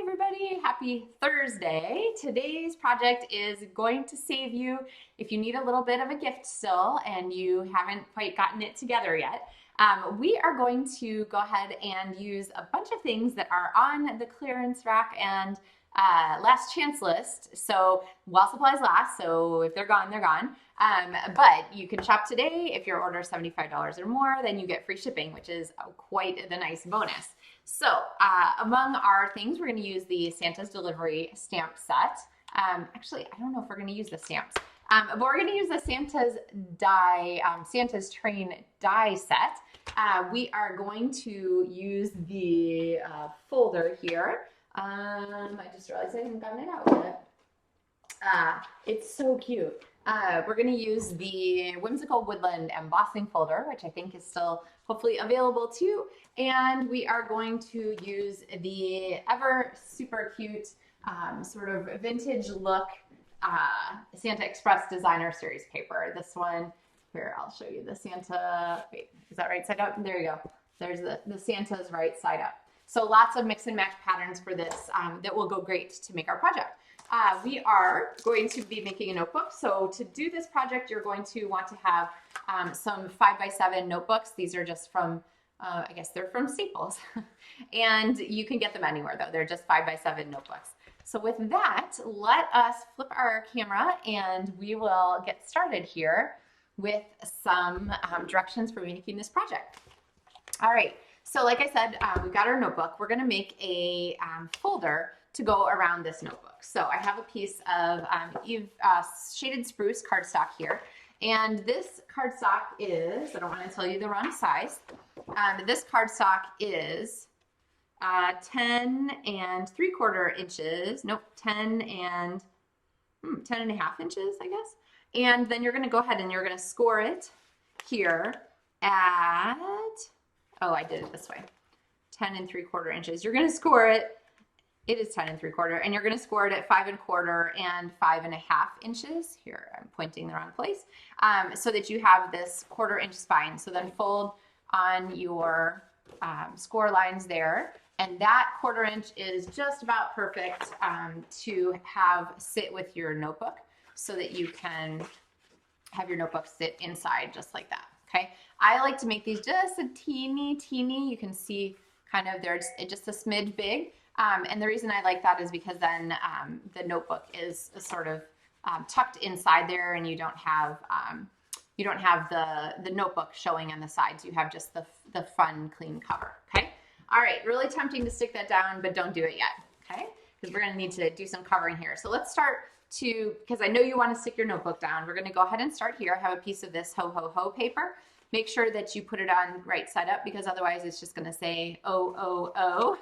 everybody, happy Thursday. Today's project is going to save you if you need a little bit of a gift still and you haven't quite gotten it together yet. We are going to go ahead and use a bunch of things that are on the clearance rack and last chance list. So while supplies last, so if they're gone, they're gone. But you can shop today. If your order is $75 or more, then you get free shipping, which is quite the nice bonus. So among our things, we're going to use the Santa's Delivery stamp set. Actually, I don't know if we're going to use the stamps, but we're going to use the Santa's Train die set. We are going to use the folder here. I just realized I haven't gotten it out yet. It's so cute. We're going to use the Whimsical Woodland embossing folder, which I think is still hopefully available too. And we are going to use the ever super cute sort of vintage look Santa Express Designer Series paper. This one, here, I'll show you the Santa, wait, is that right side up? There you go. There's the Santa's right side up. So lots of mix and match patterns for this that will go great to make our project. We are going to be making a notebook. So to do this project, you're going to want to have some 5x7 notebooks. These are just from, I guess they're from Staples. And you can get them anywhere though. They're just 5x7 notebooks. So with that, let us flip our camera and we will get started here with some directions for making this project. All right. So like I said, we've got our notebook. We're going to make a folder to go around this notebook. So I have a piece of shaded spruce cardstock here. And this cardstock is, I don't want to tell you the wrong size. This cardstock is 10 3/4 inches. Nope, 10 and 10.5 inches, I guess. And then you're going to go ahead and you're going to score it here at, oh, I did it this way. 10 3/4 inches. You're going to score it. It is 10 3/4, and you're going to score it at 5 1/4 and 5.5 inches. Here, I'm pointing the wrong place, so that you have this 1/4 inch spine. So then fold on your score lines there, and that 1/4 inch is just about perfect to have sit with your notebook, so that you can have your notebook sit inside just like that. Okay, I like to make these just a teeny. You can see kind of they're just a smidge big. And the reason I like that is because then the notebook is sort of tucked inside there, and you don't have the notebook showing on the sides. You have just the fun, clean cover. Okay. All right. Really tempting to stick that down, but don't do it yet. Okay. Because we're going to need to do some covering here. So let's start because I know you want to stick your notebook down. We're going to go ahead and start here. I have a piece of this ho ho ho paper. Make sure that you put it on right side up, because otherwise it's just going to say oh oh oh.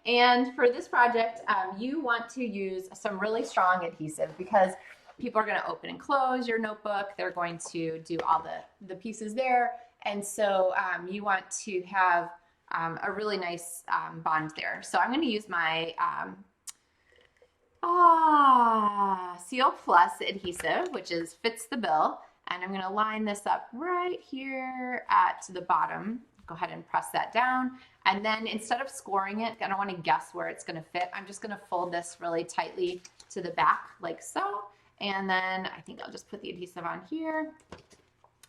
And for this project, you want to use some really strong adhesive, because people are going to open and close your notebook. They're going to do all the pieces there. And so you want to have a really nice bond there. So I'm going to use my Seal Plus adhesive, which fits the bill. And I'm going to line this up right here at the bottom. Go ahead and press that down. And then instead of scoring it, I don't want to guess where it's going to fit. I'm just going to fold this really tightly to the back like so. And then I think I'll just put the adhesive on here.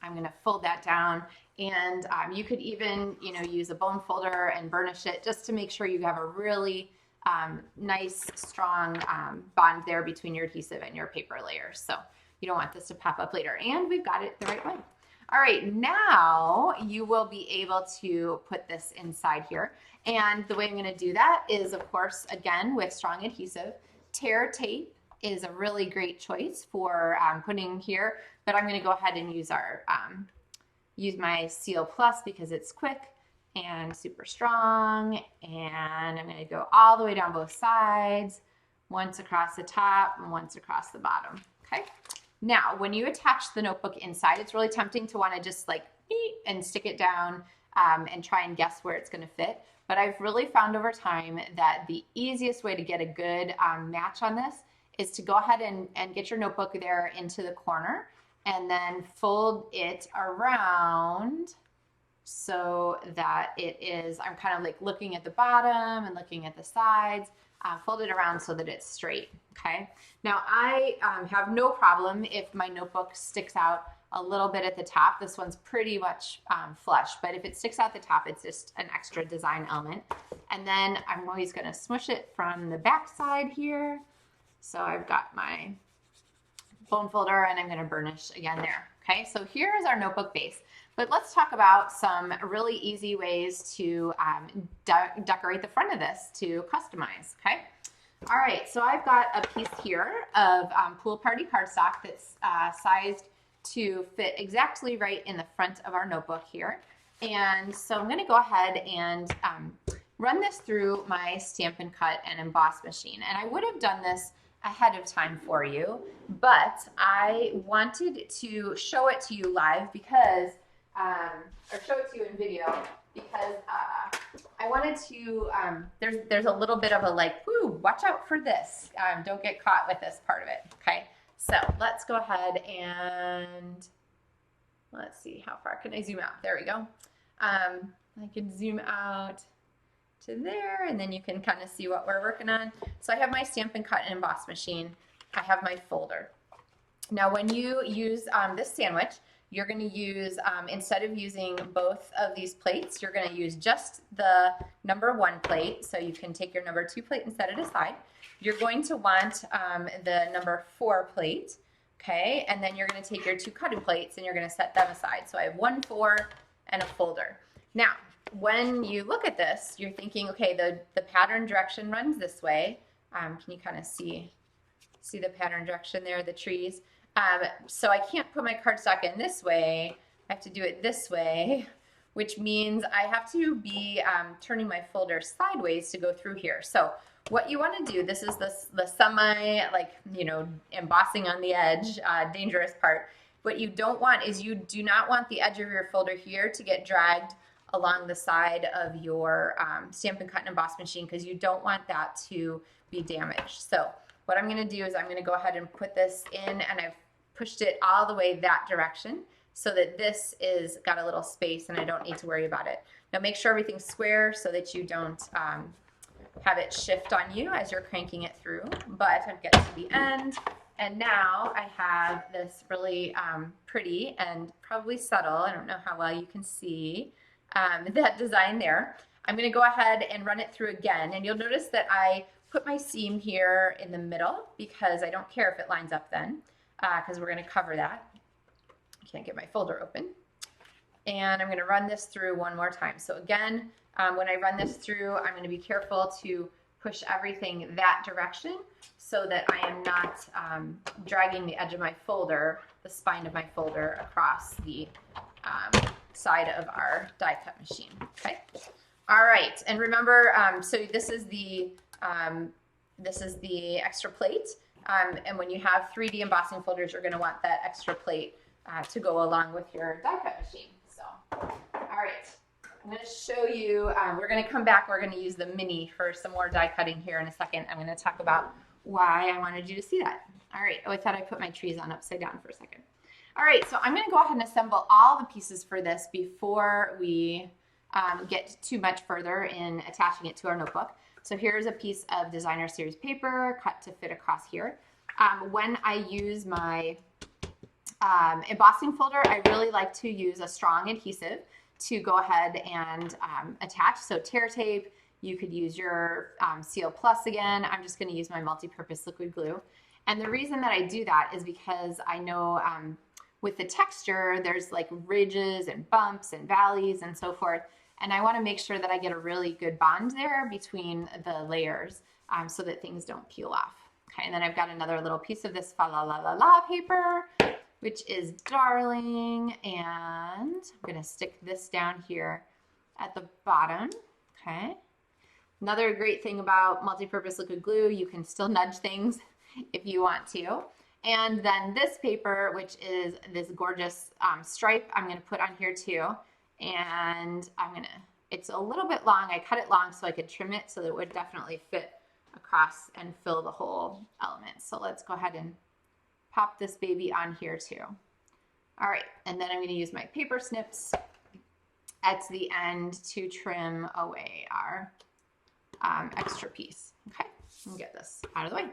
I'm going to fold that down. And you could even, use a bone folder and burnish it just to make sure you have a really nice, strong bond there between your adhesive and your paper layers. So you don't want this to pop up later. And we've got it the right way. All right, now you will be able to put this inside here. And the way I'm going to do that is, of course, again, with strong adhesive. Tear tape is a really great choice for putting here, but I'm going to go ahead and use use my Seal Plus because it's quick and super strong. And I'm going to go all the way down both sides, once across the top and once across the bottom. Okay. Now, when you attach the notebook inside, it's really tempting to want to just like and stick it down and try and guess where it's going to fit. But I've really found over time that the easiest way to get a good match on this is to go ahead and get your notebook there into the corner and then fold it around so that it is, I'm kind of like looking at the bottom and looking at the sides, fold it around so that it's straight, okay? Now I have no problem if my notebook sticks out a little bit at the top. This one's pretty much flush, but if it sticks out the top, it's just an extra design element. And then I'm always gonna smush it from the back side here. So I've got my bone folder and I'm gonna burnish again there. Okay, so here's our notebook base. But let's talk about some really easy ways to decorate the front of this to customize, okay? All right, so I've got a piece here of Pool Party cardstock that's sized to fit exactly right in the front of our notebook here. And so I'm gonna go ahead and run this through my Stampin' Cut and Emboss machine. And I would have done this ahead of time for you, but I wanted to show it to you live because, or show it to you in video because I wanted to, there's a little bit of a like, ooh, watch out for this. Don't get caught with this part of it, okay? So let's go ahead and let's see, how far can I zoom out? There we go. I can zoom out to there, and then you can kind of see what we're working on. So I have my Stampin' Cut and Emboss machine. I have my folder. Now when you use this sandwich, you're going to use, instead of using both of these plates, you're going to use just the #1 plate. So you can take your #2 plate and set it aside. You're going to want the #4 plate, okay? And then you're going to take your 2 cutting plates and you're going to set them aside. So I have 1, 4, and a folder. Now, when you look at this, you're thinking, okay, the pattern direction runs this way. Can you kind of see the pattern direction there, the trees? So I can't put my cardstock in this way. I have to do it this way, which means I have to be turning my folder sideways to go through here. So what you want to do, this is the semi, like, you know, embossing on the edge, dangerous part. What you don't want is you do not want the edge of your folder here to get dragged along the side of your Stampin' Cut and Emboss machine because you don't want that to be damaged. So what I'm going to do is I'm going to go ahead and put this in, and I've pushed it all the way that direction so that this is got a little space and I don't need to worry about it. Now make sure everything's square so that you don't have it shift on you as you're cranking it through. But I've got to the end, and now I have this really pretty and probably subtle, I don't know how well you can see, that design there. I'm going to go ahead and run it through again, and you'll notice that I put my seam here in the middle because I don't care if it lines up then, because we're going to cover that. I can't get my folder open. And I'm going to run this through one more time. So again, when I run this through, I'm going to be careful to push everything that direction so that I am not dragging the edge of my folder, the spine of my folder, across the side of our die cut machine. Okay. All right. And remember, so this is the extra plate. And when you have 3D embossing folders, you're going to want that extra plate to go along with your die cut machine. So, all right. I'm going to show you, we're going to come back, we're going to use the mini for some more die cutting here in a second. I'm going to talk about why I wanted you to see that. All right. Oh, I thought I put my trees on upside down for a second. All right, so I'm going to go ahead and assemble all the pieces for this before we get too much further in attaching it to our notebook. So here's a piece of designer series paper cut to fit across here. When I use my embossing folder, I really like to use a strong adhesive to go ahead and attach. So tear tape, you could use your Seal Plus again. I'm just going to use my multi-purpose liquid glue. And the reason that I do that is because I know with the texture, there's like ridges and bumps and valleys and so forth. And I want to make sure that I get a really good bond there between the layers so that things don't peel off. Okay, and then I've got another little piece of this Fa La La La La paper, which is darling. And I'm going to stick this down here at the bottom. Okay. Another great thing about multi-purpose liquid glue, you can still nudge things if you want to. And then this paper, which is this gorgeous stripe, I'm going to put on here too. And it's a little bit long. I cut it long so I could trim it so that it would definitely fit across and fill the whole element. So let's go ahead and pop this baby on here too. All right, and then I'm going to use my paper snips at the end to trim away our extra piece. Okay, let me get this out of the way.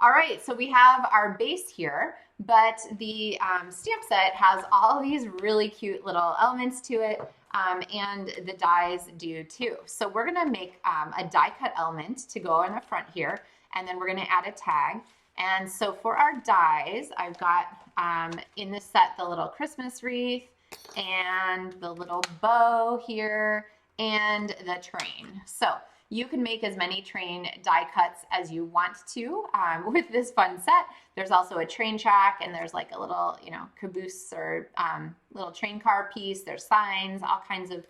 All right, so we have our base here, but the stamp set has all these really cute little elements to it, and the dies do too. So we're gonna make a die cut element to go on the front here, and then we're gonna add a tag. And so for our dies, I've got in this set the little Christmas wreath and the little bow here and the train. So you can make as many train die cuts as you want to with this fun set. There's also a train track, and there's like a little, you know, caboose or little train car piece. There's signs, all kinds of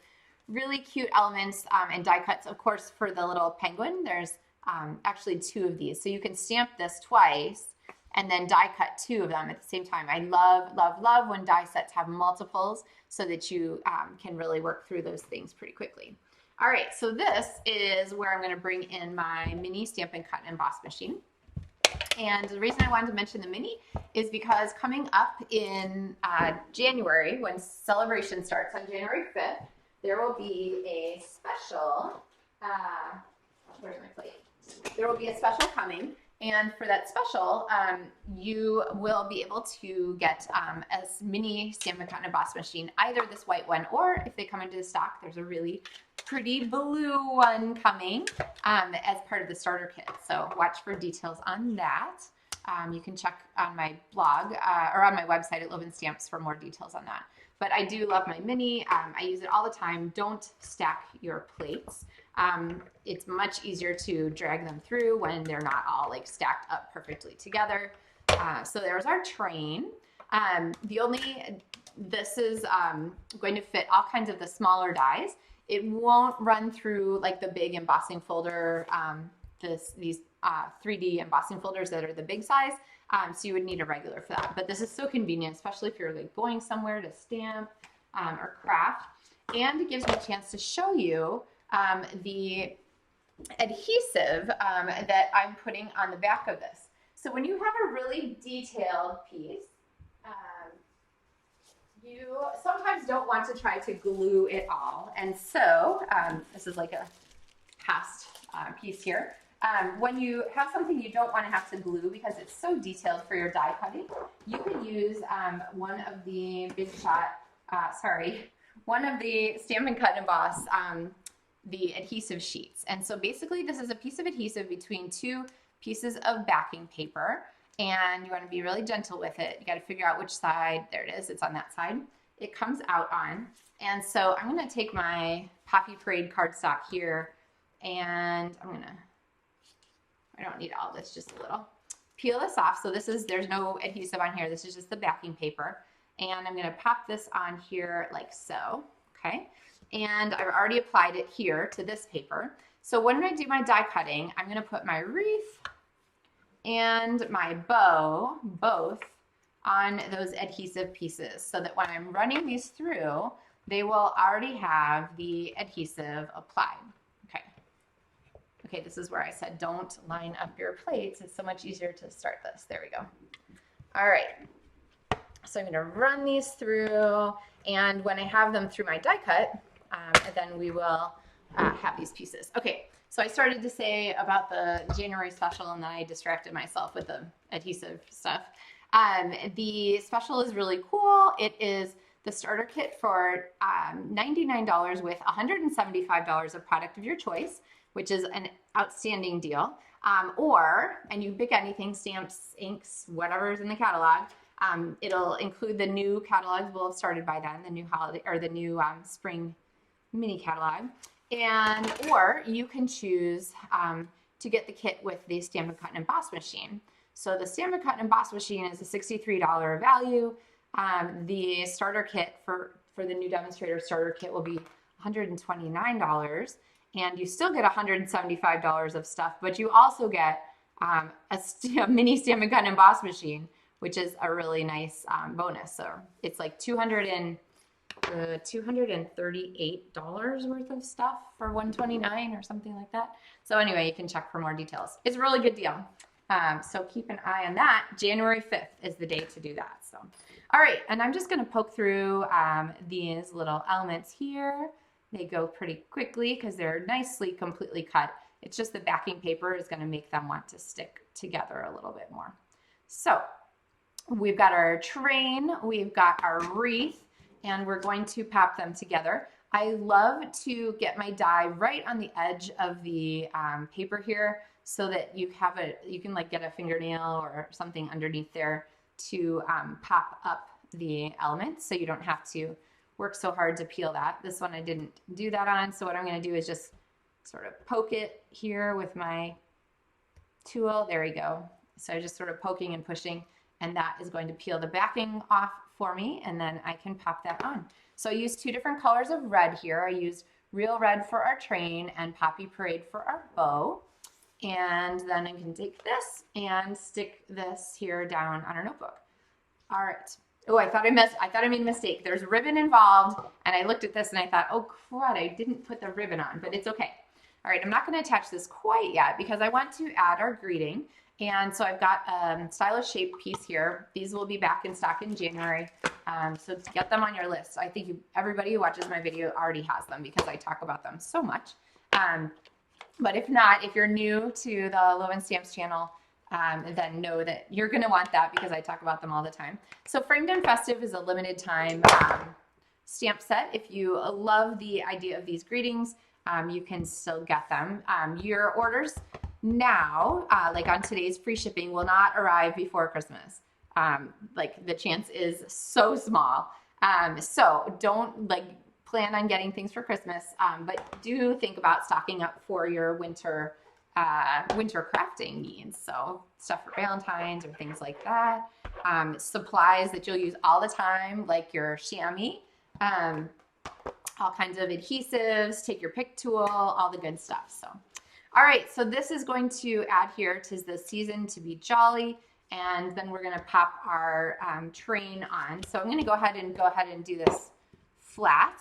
really cute elements and die cuts. Of course, for the little penguin, there's actually 2 of these. So you can stamp this twice and then die cut 2 of them at the same time. I love, love, love when die sets have multiples so that you can really work through those things pretty quickly. All right, so this is where I'm gonna bring in my mini Stampin' Cut and Emboss machine. And the reason I wanted to mention the mini is because coming up in January, when celebration starts on January 5th, there will be a special, where's my plate? There will be a special coming. And for that special, you will be able to get a mini Stampin' Cut and Emboss machine, either this white one, or if they come into stock, there's a really pretty blue one coming as part of the starter kit. So watch for details on that. You can check on my blog or on my website at Loven Stamps for more details on that. But I do love my mini. I use it all the time. Don't stack your plates. It's much easier to drag them through when they're not all like stacked up perfectly together. So there's our train. This is going to fit all kinds of the smaller dies. It won't run through like the big embossing folder, these 3D embossing folders that are the big size. So you would need a regular for that. But this is so convenient, especially if you're like going somewhere to stamp or craft. And it gives me a chance to show you the adhesive that I'm putting on the back of this. So when you have a really detailed piece, you sometimes don't want to try to glue it all. And so this is like a past piece here. When you have something you don't want to have to glue because it's so detailed for your die cutting, you can use one of the one of the Stampin' Cut and Emboss the adhesive sheets. And so basically this is a piece of adhesive between 2 pieces of backing paper, and you want to be really gentle with it. You got to figure out which side, there it is, it's on that side, it comes out on. And so I'm going to take my Poppy Parade cardstock here, and I don't need all this, just a little. Peel this off. So there's no adhesive on here. This is just the backing paper. And I'm going to pop this on here like so, okay? And I've already applied it here to this paper. So when I do my die cutting, I'm going to put my wreath and my bow both on those adhesive pieces so that when I'm running these through, they will already have the adhesive applied. Okay, this is where I said don't line up your plates. It's so much easier to start this. There we go. All right, so I'm gonna run these through, and when I have them through my die cut, then we will have these pieces. Okay, so I started to say about the January special, and then I distracted myself with the adhesive stuff. The special is really cool. It is the starter kit for $99 with $175 of product of your choice, which is an outstanding deal. And you pick anything, stamps, inks, whatever's in the catalog. It'll include the new catalogs will have started by then, the new holiday or the new spring mini catalog. Or you can choose to get the kit with the Stampin' Cut and Emboss machine. So the Stampin' Cut and Emboss machine is a $63 value. The starter kit for the new demonstrator starter kit will be $129. And you still get $175 of stuff, but you also get a mini Stampin' Cut and Emboss machine, which is a really nice bonus. So it's like $238 worth of stuff for $129 or something like that. So anyway, you can check for more details. It's a really good deal. So keep an eye on that. January 5th is the day to do that. So, all right, and I'm just gonna poke through these little elements here. They go pretty quickly because they're nicely completely cut. It's just the backing paper is gonna make them want to stick together a little bit more. So we've got our train, we've got our wreath, and we're going to pop them together. I love to get my die right on the edge of the paper here so that you can like get a fingernail or something underneath there to pop up the elements so you don't have to work so hard to peel that. This one I didn't do that on, so what I'm gonna do is just sort of poke it here with my tool. There we go. So just sort of poking and pushing, and that is going to peel the backing off for me, and then I can pop that on. So I used 2 different colors of red here. I used Real Red for our train and Poppy Parade for our bow. And then I can take this and stick this here down on our notebook. All right. Oh, I thought I made a mistake. There's ribbon involved, and I looked at this and I thought, oh crud, I didn't put the ribbon on, but it's okay. All right, I'm not going to attach this quite yet because I want to add our greeting. And so I've got a stylish shape piece here. These will be back in stock in January. So to get them on your list. I think everybody who watches my video already has them because I talk about them so much. But if not, if you're new to the Low End Stamps channel, then know that you're going to want that because I talk about them all the time. So Framed and Festive is a limited time stamp set. If you love the idea of these greetings, you can still get them. Your orders now, like on today's free shipping, will not arrive before Christmas. Like the chance is so small. So don't plan on getting things for Christmas, but do think about stocking up for your winter crafting needs. So stuff for Valentine's or things like that. Supplies that you'll use all the time, like your chamois, all kinds of adhesives, take your pick tool, all the good stuff. So, all right, so this is going to add here, 'tis the season to be jolly, and then we're gonna pop our train on. So I'm gonna go ahead and do this flat.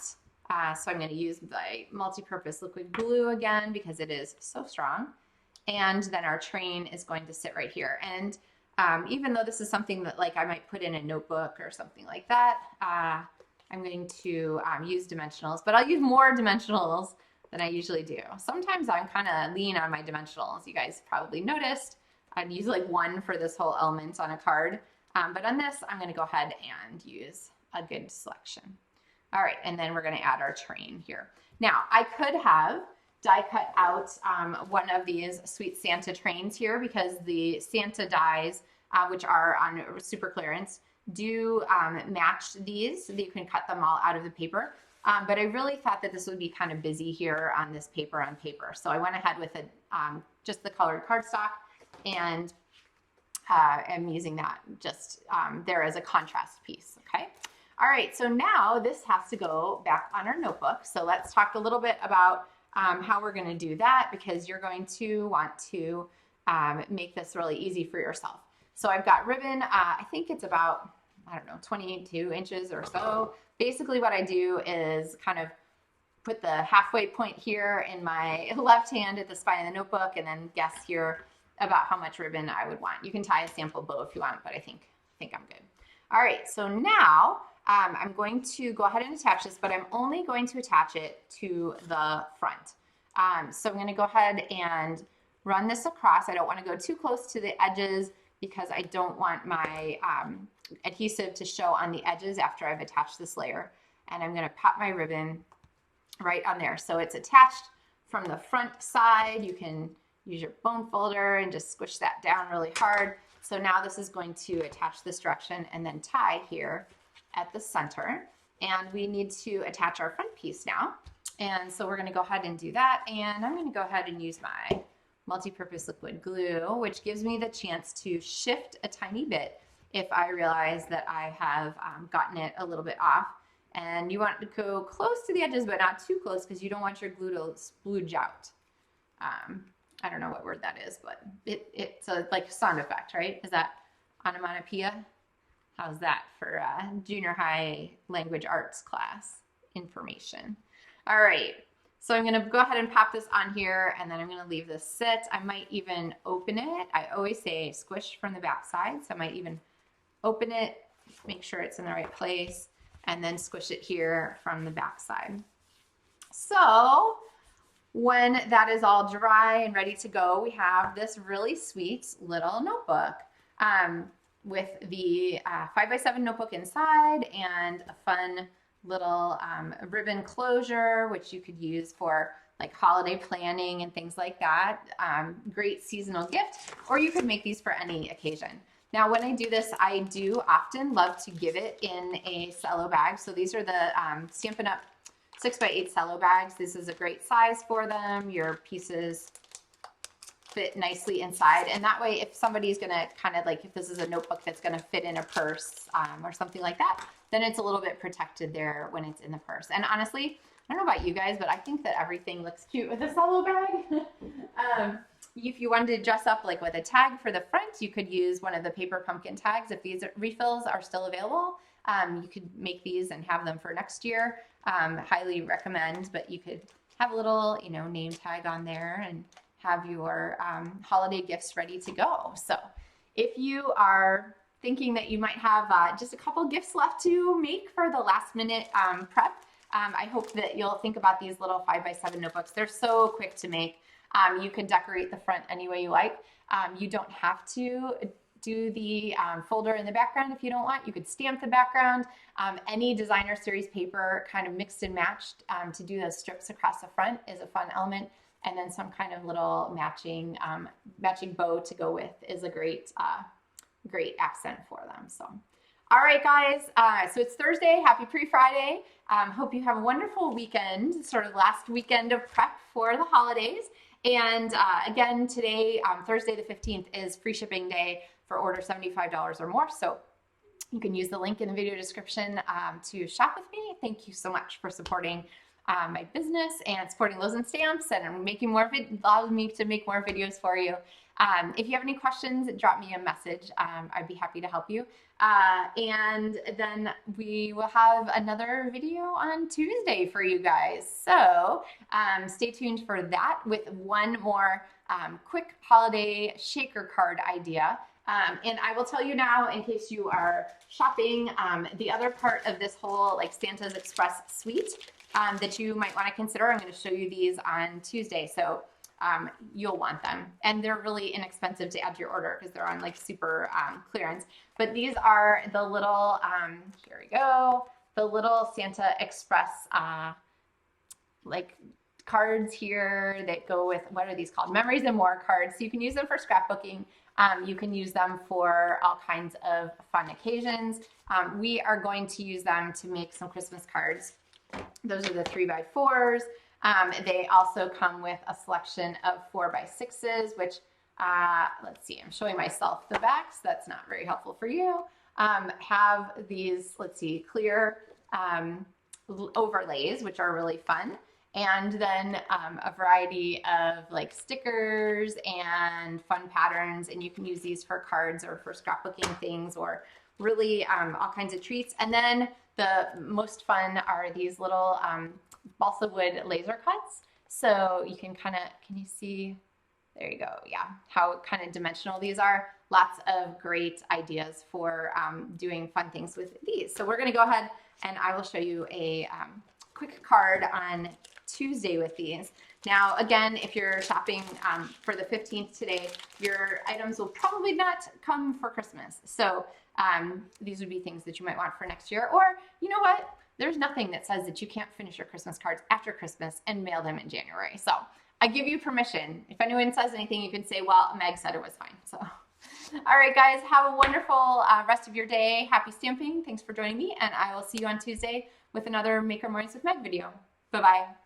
So I'm gonna use my multi-purpose liquid glue again because it is so strong. And then our train is going to sit right here. And even though this is something that I might put in a notebook or something like that, I'm going to use dimensionals, but I'll use more dimensionals than I usually do. Sometimes I'm kind of lean on my dimensionals. You guys probably noticed. I'd use 1 for this whole element on a card. But on this, I'm gonna go ahead and use a good selection. All right, and then we're gonna add our train here. Now, I could have die cut out one of these Sweet Santa trains here because the Santa dies, which are on super clearance, do match these, so that you can cut them all out of the paper. But I really thought that this would be kind of busy here on this paper on paper. So I went ahead with just the colored cardstock, and I'm using that just there as a contrast piece, okay? All right, so now this has to go back on our notebook. So let's talk a little bit about how we're gonna do that, because you're going to want to make this really easy for yourself. So I've got ribbon, I think it's about, I don't know, 22 inches or so. Basically what I do is kind of put the halfway point here in my left hand at the spine of the notebook, and then guess here about how much ribbon I would want. You can tie a sample bow if you want, but I think I'm good. All right, so now I'm going to go ahead and attach this, but I'm only going to attach it to the front. So I'm gonna go ahead and run this across. I don't wanna go too close to the edges because I don't want my adhesive to show on the edges after I've attached this layer. And I'm gonna pop my ribbon right on there. So it's attached from the front side. You can use your bone folder and just squish that down really hard. So now this is going to attach this direction and then tie here at the center. And we need to attach our front piece now. And so we're gonna go ahead and do that. And I'm gonna go ahead and use my multi-purpose liquid glue, which gives me the chance to shift a tiny bit if I realize that I have gotten it a little bit off. And you want to go close to the edges, but not too close, because you don't want your glue to splooge out. I don't know what word that is, but it's a sound effect, right? Is that onomatopoeia? How's that for junior high language arts class information? All right, So I'm gonna go ahead and pop this on here, and then I'm gonna leave this sit. I might even open it. I always say squish from the back side, so I might even open it, make sure it's in the right place, and then squish it here from the back side. So when that is all dry and ready to go, we have this really sweet little notebook with the 5x7 notebook inside and a fun little ribbon closure, which you could use for like holiday planning and things like that. Great seasonal gift, or you could make these for any occasion. Now, when I do this, I do often love to give it in a cello bag. So these are the Stampin' Up! 6x8 cello bags. This is a great size for them. Your pieces fit nicely inside, and that way if somebody's gonna kind of like, if this is a notebook that's gonna fit in a purse or something like that, then it's a little bit protected there when it's in the purse. And honestly, I don't know about you guys, but I think that everything looks cute with a cello bag. If you wanted to dress up like with a tag for the front, you could use one of the paper pumpkin tags. If these refills are still available, you could make these and have them for next year. Highly recommend, but you could have a little, you know, name tag on there and have your holiday gifts ready to go. So if you are thinking that you might have just a couple gifts left to make for the last minute prep, I hope that you'll think about these little 5x7 notebooks. They're so quick to make. You can decorate the front any way you like. You don't have to do the folder in the background if you don't want. You could stamp the background. Any designer series paper kind of mixed and matched to do those strips across the front is a fun element. And then some kind of little matching bow to go with is a great accent for them. So, all right, guys. So it's Thursday. Happy pre-Friday. Hope you have a wonderful weekend, sort of last weekend of prep for the holidays. And again, today, Thursday the 15th, is free shipping day for order $75 or more. So you can use the link in the video description to shop with me. Thank you so much for supporting my business and supporting Loaves and Stamps, and making more allows me to make more videos for you. If you have any questions, drop me a message. I'd be happy to help you. And then we will have another video on Tuesday for you guys. So stay tuned for that with one more quick holiday shaker card idea. And I will tell you now, in case you are shopping, the other part of this whole like Santa's Express suite that you might want to consider. I'm going to show you these on Tuesday. So you'll want them, and they're really inexpensive to add to your order because they're on like super clearance. But these are the little, here we go, the little Santa Express like cards here that go with, what are these called? Memories and More cards. So you can use them for scrapbooking. You can use them for all kinds of fun occasions. We are going to use them to make some Christmas cards. Those are the 3x4s. They also come with a selection of 4x6s, which, let's see, I'm showing myself the backs. That's not very helpful for you. Have these, let's see, clear overlays, which are really fun. And then a variety of like stickers and fun patterns. And you can use these for cards or for scrapbooking things, or really all kinds of treats. And then the most fun are these little balsa wood laser cuts. So you can kind of, can you see? There you go. Yeah, how kind of dimensional these are. Lots of great ideas for doing fun things with these. So we're going to go ahead and I will show you a quick card on Tuesday with these. Now, again, if you're shopping for the 15th today, your items will probably not come for Christmas. So these would be things that you might want for next year. Or, you know what? There's nothing that says that you can't finish your Christmas cards after Christmas and mail them in January. So I give you permission. If anyone says anything, you can say, well, Meg said it was fine. So, all right, guys, have a wonderful rest of your day. Happy stamping. Thanks for joining me. And I will see you on Tuesday with another Maker Mornings with Meg video. Bye-bye.